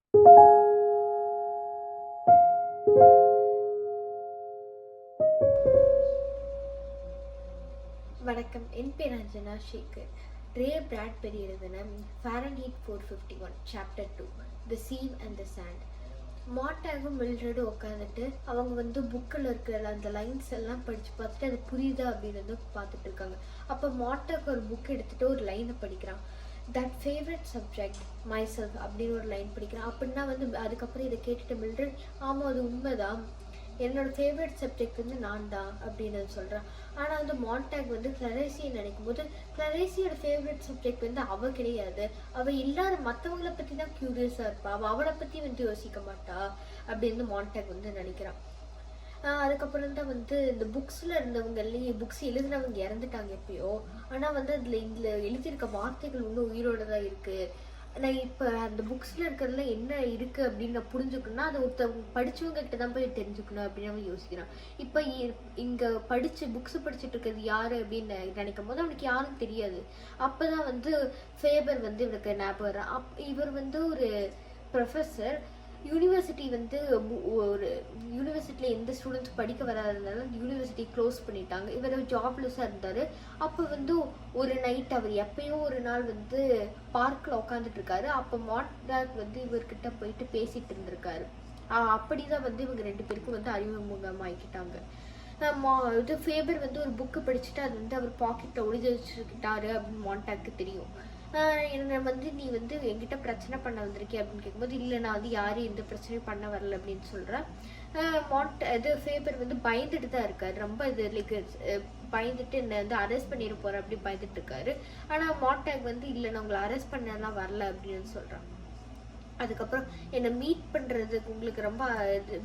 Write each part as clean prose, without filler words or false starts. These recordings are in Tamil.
வணக்கம். என் பேர் அஞ்சனா ஷேகர். ரே பிராட்பெரி எழுதின Fahrenheit 451 chapter 2 the sieve and the sand. மாட்டாகும் மில்ட்ரடும் உட்காந்துட்டு அவங்க வந்து புக்கில் இருக்கிற அந்த லைன்ஸ் எல்லாம் படித்து பார்த்துட்டு அது புரியுதா அப்படின்னு வந்து பார்த்துட்டு இருக்காங்க. அப்போ மாட்டாக்கு ஒரு புக் எடுத்துகிட்டு ஒரு லைனை படிக்கிறான். That favourite subject my self அப்படின்னு ஒரு லைன் படிக்கிறான். அப்படின்னா வந்து அதுக்கப்புறம் இதை கேட்டுட்டு மில்ட்ரட் ஆமாம் அது உண்மைதான், என்னோட ஃபேவரட் சப்ஜெக்ட் வந்து நான் தான் அப்படின்னு சொல்கிறான். ஆனால் வந்து மான்டாக் வந்து கிளரேசியை நினைக்கும் போது கிளரேசியோட ஃபேவரட் சப்ஜெக்ட் வந்து அவள் கிடையாது, அவள் எல்லாரும் மற்றவங்கள பற்றி தான் க்யூரியஸாக இருப்பா, அவளை பற்றி வந்து யோசிக்க மாட்டா அப்படின்னு மான்டாக் வந்து நினைக்கிறான். அதுக்கப்புறம் தான் வந்து இந்த புக்ஸில் இருந்தவங்க இல்லையே, புக்ஸ் எழுதுனவங்க இறந்துட்டாங்க எப்பயோ, ஆனால் வந்து இதில் எழுதியிருக்க வார்த்தைகள் இன்னும் உயிரோட தான் இருக்குது. நான் இப்போ அந்த புக்ஸில் இருக்கிறதுல என்ன இருக்குது அப்படின்னு நான் புரிஞ்சுக்கணும்னா அதை ஒருத்தவங்க படித்தவங்க கிட்ட தான் போய் தெரிஞ்சுக்கணும் அப்படின்னு அவன் யோசிக்கிறான். இப்போ இங்கே புக்ஸ் படிச்சுட்டு இருக்கிறது யார் அப்படின்னு நினைக்கும் போது அவனுக்கு யாரும் தெரியாது. அப்போ தான் வந்து ஃபேபர் வந்து இவனுக்கு ஞாபகம் வர்றான். இவர் வந்து ஒரு ப்ரொஃபஸர். யூனிவர்சிட்டி வந்து ஒரு யூனிவர்சிட்டியில் எந்த ஸ்டூடெண்ட்ஸ் படிக்க வராததுனால யூனிவர்சிட்டி க்ளோஸ் பண்ணிட்டாங்க. இவர் ஜாப்லெஸ்ஸாக இருந்தார். அப்போ வந்து ஒரு நைட் அவர் எப்பயோ ஒரு நாள் வந்து பார்க்கில் உட்காந்துட்டு இருக்காரு. அப்போ மான்டாக் வந்து இவர்கிட்ட போயிட்டு பேசிட்டு இருந்திருக்காரு. அப்படிதான் வந்து இவங்க ரெண்டு பேருக்கும் வந்து அறிமுகமாகிக்கிட்டாங்க. இது ஃபேபர் வந்து ஒரு புக்கு படிச்சுட்டு அது வந்து அவர் பாக்கெட்டில் ஒளிஞ்சு வச்சுக்கிட்டாரு அப்படின்னு மான்டாக்கு தெரியும். என்னை வந்து நீ வந்து என்கிட்ட பிரச்சனை பண்ண வந்திருக்கே அப்படின்னு கேட்கும்போது இல்லை நான் வந்து யாரும் எந்த பிரச்சனையும் பண்ண வரல அப்படின்னு சொல்கிறேன். இது ஃபேபர் வந்து பயந்துட்டு தான் இருக்காரு. ரொம்ப இது லைக் பயந்துட்டு என்னை வந்து அரெஸ்ட் பண்ணிட போகிறேன் அப்படி பயந்துட்டு இருக்காரு. ஆனால் மான்டாக் வந்து இல்லை நான் உங்களை அரெஸ்ட் பண்ணலாம் வரல அப்படின்னு சொல்கிறான். அதுக்கப்புறம் என்னை மீட் பண்ணுறதுக்கு உங்களுக்கு ரொம்ப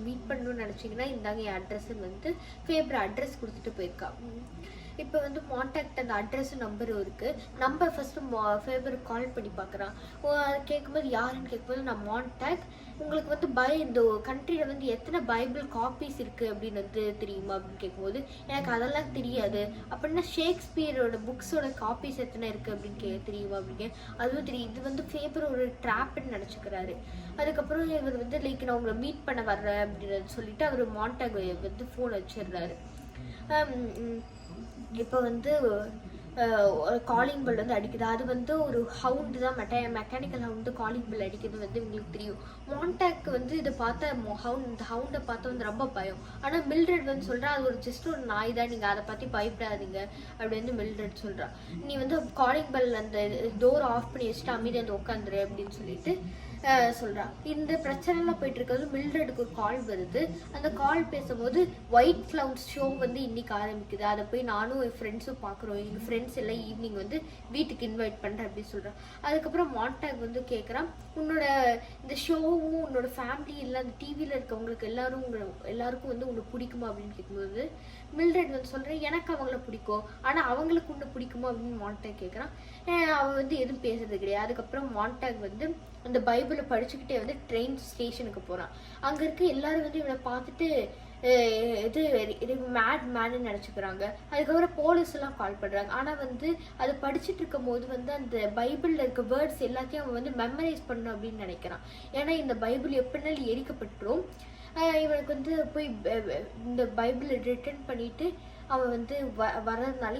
மீட் பண்ணணும்னு நினச்சிங்கன்னா இந்தாங்க என் அட்ரஸ்ன்னு வந்து ஃபேபர் அட்ரஸ் கொடுத்துட்டு போயிருக்கா. இப்போ வந்து மான்டாக்ட் அந்த அட்ரஸ் நம்பரும் இருக்குது. நம்பர் ஃபஸ்ட்டு ஃபேபர் கால் பண்ணி பார்க்குறான். கேட்கும்போது யாருன்னு கேட்கும்போது நான் மான்டாக், உங்களுக்கு வந்து இந்த கண்ட்ரியில் வந்து எத்தனை பைபிள் காப்பீஸ் இருக்குது அப்படின்னு வந்து தெரியுமா அப்படின்னு கேட்கும்போது எனக்கு அதெல்லாம் தெரியாது. அப்படின்னா ஷேக்ஸ்பியரோட புக்ஸோட காப்பீஸ் எத்தனை இருக்குது அப்படின்னு தெரியுமா அப்படின்னு அதுவும் தெரியும். இது வந்து ஃபேபர் ஒரு ட்ராப்னு நினச்சிக்கிறாரு. அதுக்கப்புறம் இவர் வந்து லைக் நான் உங்களை மீட் பண்ண வர்றேன் அப்படின்னு சொல்லிட்டு அவர் மான்டாக் வந்து ஃபோன் வச்சிடுறாரு. இப்போ வந்து காலிங் பெல் வந்து அடிக்குது. அது வந்து ஒரு ஹவுண்டு தான், மெக்கானிக்கல் ஹவுண்டு காலிங் பெல் அடிக்கிறது வந்து உங்களுக்கு தெரியும். மான்டாக் வந்து இதை பார்த்தா இந்த ஹவுண்டை பார்த்தா வந்து ரொம்ப பயம். ஆனால் மில்ட்ரட் வந்து சொல்கிறா அது ஒரு ஜஸ்ட் ஒரு நாய் தான், நீங்கள் அதை பற்றி பயப்படாதீங்க அப்படி வந்து மில்ட்ரட் சொல்கிறா. நீ வந்து காலிங் பெல் அந்த டோர் ஆஃப் பண்ணி வச்சுட்டு அமைதியாக வந்து உட்காந்துரு அப்படின்னு சொல்லிட்டு சொல்கிறா. இந்த பிரச்சனைலாம் போயிட்டு இருக்கிறது மில்ட்ரடுக்கு ஒரு கால் வருது. அந்த கால் பேசும்போது ஒயிட் கிளவுட்ஸ் ஷோ வந்து இன்னைக்கு ஆரம்பிக்குது, அதை போய் நானும் என் ஃப்ரெண்ட்ஸும் பார்க்குறோம், எங்கள் ஃப்ரெண்ட்ஸ் எல்லாம் ஈவினிங் வந்து வீட்டுக்கு இன்வைட் பண்ணுறேன் அப்படின்னு சொல்கிறேன். அதுக்கப்புறம் மான்டாக் வந்து கேட்குறான் உன்னோட இந்த ஷோவும் உன்னோட ஃபேமிலி இல்லை அந்த டிவியில் இருக்கவங்களுக்கு எல்லாருக்கும் வந்து உன்னை பிடிக்குமா அப்படின்னு கேட்கும்போது மில்ட்ரட் வந்து சொல்கிறேன் எனக்கு அவங்கள பிடிக்கும், ஆனால் அவங்களுக்கு உன்னை பிடிக்குமா அப்படின்னு மான்டாக் கேட்குறான். அவன் வந்து எதுவும் பேசுறது கிடையாது. அதுக்கப்புறம் மான்டாக் வந்து அந்த பைபிளை படிச்சுக்கிட்டே வந்து ட்ரெயின் ஸ்டேஷனுக்கு போகிறான். அங்கே இருக்க எல்லாரும் வந்து இவனை பார்த்துட்டு இது மேட் மேனு நினச்சிக்கிறாங்க. அதுக்கப்புறம் போலீஸ் எல்லாம் கால் பண்ணுறாங்க. ஆனால் வந்து அதை படிச்சுட்டு இருக்கும் போது வந்து அந்த பைபிளில் இருக்க வேர்ட்ஸ் எல்லாத்தையும் அவன் வந்து மெமரைஸ் பண்ணணும் அப்படின்னு நினைக்கிறான். ஏன்னா இந்த பைபிள் எப்படினாலும் எரிக்கப்பட்டுரும். இவனுக்கு வந்து போய் இந்த பைபிளை ரிட்டர்ன் பண்ணிட்டு அவன் வந்து வர்றதுனால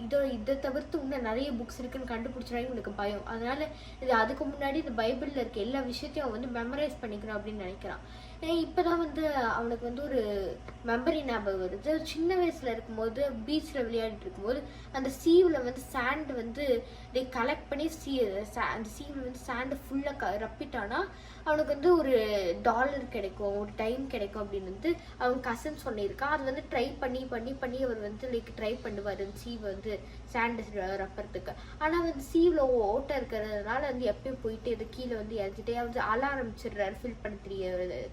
இதை தவிர்த்து இன்னும் நிறைய புக்ஸ் இருக்குன்னு கண்டுபிடிச்சாலும் இவனுக்கு பயம். அதனால அதுக்கு முன்னாடி இந்த பைபிளில் இருக்க எல்லா விஷயத்தையும் அவன் வந்து மெமரைஸ் பண்ணிக்கிறான் அப்படின்னு நினைக்கிறான். இப்போதான் வந்து அவனுக்கு வந்து ஒரு மெமரி ஞாபகம் வருது. சின்ன வயசுல இருக்கும்போது பீச்சில் விளையாடிட்டு இருக்கும்போது அந்த சீவில் வந்து சாண்டு வந்து கலெக்ட் பண்ணி அந்த சீவில் வந்து சாண்டு ஃபுல்லாக ரப்பிட்டானா அவனுக்கு வந்து ஒரு $1 கிடைக்கும், ஒரு டைம் கிடைக்கும் அப்படின்னு வந்து அவன் கசன் சொல்லியிருக்கான். அது வந்து ட்ரை பண்ணி பண்ணி பண்ணி அவர் வந்து ட்ரை பண்ணுவார் அந்த சீவை வந்து சாண்டு ரப்பறதுக்கு. ஆனால் வந்து சீவில் ஓட்டை இருக்கிறதுனால வந்து எப்பயும் போயிட்டு இது கீழே வந்து இறச்சிட்டே வந்து அழ ஆரம்பிச்சிடுறாரு ஃபில் பண்ண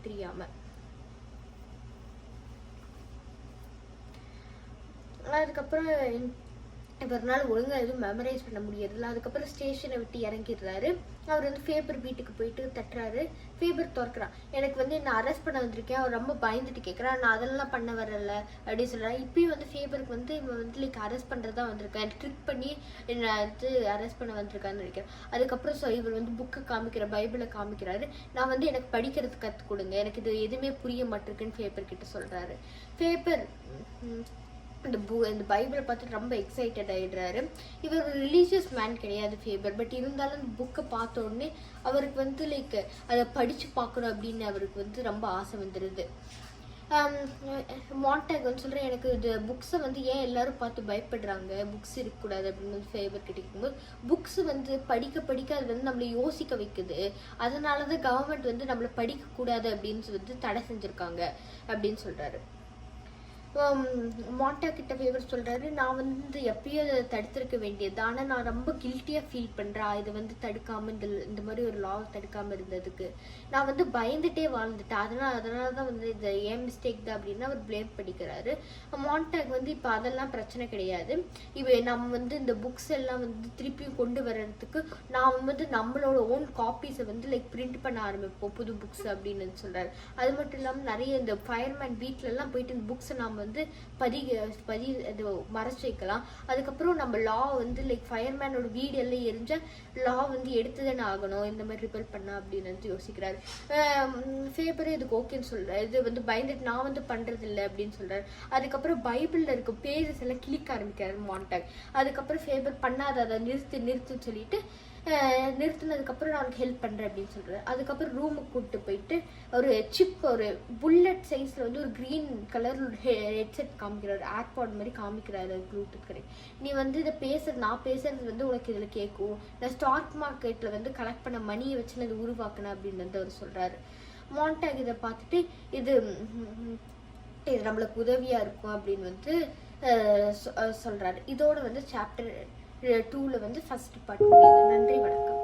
தெரியாம. அதுக்கப்புறம் இவரால் ஒழுங்காக எதுவும் மெமரைஸ் பண்ண முடியறதில்ல. அதுக்கப்புறம் ஸ்டேஷனை விட்டு இறங்கிடுறாரு. அவர் வந்து ஃபேபர் வீட்டுக்கு போயிட்டு தட்டுறாரு. ஃபேபர் திறக்கிறான். எனக்கு வந்து என்ன அரெஸ்ட் பண்ண வந்திருக்கேன். அவர் ரொம்ப பயந்துட்டு கேட்குறான். நான் அதெல்லாம் பண்ண வரல அப்படின்னு சொல்கிறான். இப்பயும் வந்து ஃபேபருக்கு வந்து இவன் வந்து லைக் அரெஸ்ட் பண்ணுறதா வந்திருக்கேன், ட்ரிக் பண்ணி என்னை வந்து அரெஸ்ட் பண்ண வந்திருக்கான்னு நினைக்கிறேன். அதுக்கப்புறம் இவர் வந்து புக்கை காமிக்கிற, பைபிளை காமிக்கிறாரு. நான் வந்து எனக்கு படிக்கிறது கற்றுக் கொடுங்க, எனக்கு இது எதுவுமே புரிய மாட்டிருக்குன்னு ஃபேபர் கிட்ட சொல்கிறாரு. ஃபேபர் இந்த பைபிளை பார்த்துட்டு ரொம்ப எக்ஸைட்டட் ஆகிடுறாரு. இவர் ஒரு ரிலீஜியஸ் மேன் கிடையாது ஃபேபர். பட் இருந்தாலும் அந்த புக்கை பார்த்த உடனே அவருக்கு வந்து லைக் அதை படித்து பார்க்கணும் அப்படின்னு அவருக்கு வந்து ரொம்ப ஆசை வந்துடுது. மான்டாக் வந்து சொல்கிறேன், எனக்கு இது புக்ஸை வந்து ஏன் எல்லாரும் பார்த்து பயப்படுறாங்க, புக்ஸ் இருக்கக்கூடாது அப்படின்னு வந்து ஃபேபர் கிட்ட கேட்கும்போது, புக்ஸ் வந்து படிக்க படிக்க அது வந்து நம்மளை யோசிக்க வைக்குது, அதனால தான் கவர்மெண்ட் வந்து நம்மளை படிக்கக்கூடாது அப்படின்னு வந்து தடை செஞ்சுருக்காங்க அப்படின்னு சொல்கிறாரு. மான்டா கிட்ட ஃபேவர் சொல்கிறாரு, நான் வந்து எப்பயும் அதை தடுத்திருக்க வேண்டியது, ஆனால் நான் ரொம்ப கில்ட்டியாக ஃபீல் பண்ணுறேன் இதை வந்து தடுக்காமல், இந்த மாதிரி ஒரு லா தடுக்காமல் இருந்ததுக்கு நான் வந்து பயந்துட்டே வாழ்ந்துட்டேன், அதனால தான் வந்து இது ஏன் மிஸ்டேக் தான் அப்படின்னு அவர் ப்ளேம் பண்ணிக்கிறாரு. மான்டாக் வந்து இப்போ அதெல்லாம் பிரச்சனை கிடையாது, நம்ம வந்து இந்த புக்ஸ் எல்லாம் வந்து திருப்பியும் கொண்டு வர்றதுக்கு நான் வந்து நம்மளோட ஓன் காப்பீஸை வந்து லைக் பிரிண்ட் பண்ண ஆரம்பிப்போம், புது புக்ஸ் அப்படின்னு சொல்கிறாரு. அது மட்டும் இல்லாமல் நிறைய இந்த ஃபயர்மேன் வீட்டிலலாம் போயிட்டு இந்த புக்ஸை நாம் வந்து அது மறைச்சு வைக்கலாம். அதுக்கப்புறம் நம்ம லா வந்து லைக் ஃபயர்மேனோட வீடு எல்லாம் எரிஞ்சா லா வந்து எடுத்துதானே ஆகணும், இந்த மாதிரி ரிப்பேர் பண்ணா அப்படின்னு வந்து யோசிக்கிறாரு. ஃபேபரே இதுக்கு ஓகேன்னு சொல்றாரு. இது வந்து பயந்துட்டு நான் வந்து பண்றது இல்லை அப்படின்னு சொல்றாரு. அதுக்கப்புறம் பைபிள்ல இருக்க பேஜஸ் எல்லாம் கிளிக்க ஆரம்பிக்கிறாரு மான்டாக். அதுக்கப்புறம் ஃபேபர் பண்ணாத, அதை நிறுத்துன்னு சொல்லிட்டு நிறுத்தினதுக்கப்புறம் நான் உனக்கு ஹெல்ப் பண்ணுறேன் அப்படின்னு சொல்கிறேன். அதுக்கப்புறம் ரூமுக்கு கூப்பிட்டு போயிட்டு ஒரு சிப், ஒரு புல்லட் சைஸில் வந்து ஒரு க்ரீன் கலர் ஹெட்செட் காமிக்கிறாரு, ஏர்பாட் மாதிரி காமிக்கிறாரு, ப்ளூடூத் கிடையாது. நீ வந்து இதை நான் பேசுறது வந்து உனக்கு இதில் கேட்கும், நான் ஸ்டாக் மார்க்கெட்டில் வந்து கலெக்ட் பண்ண மணியை வச்சு நான் இதை உருவாக்கினேன் அப்படின்னு வந்து அவர் சொல்கிறாரு. மான்டாக் இதை பார்த்துட்டு இது நம்மளுக்கு உதவியாக இருக்கும் அப்படின்னு வந்து சொல்கிறாரு. இதோட வந்து சாப்டர் 2ல வந்து ஃபர்ஸ்ட் பார்ட் முடியுது. நன்றி, வணக்கம்.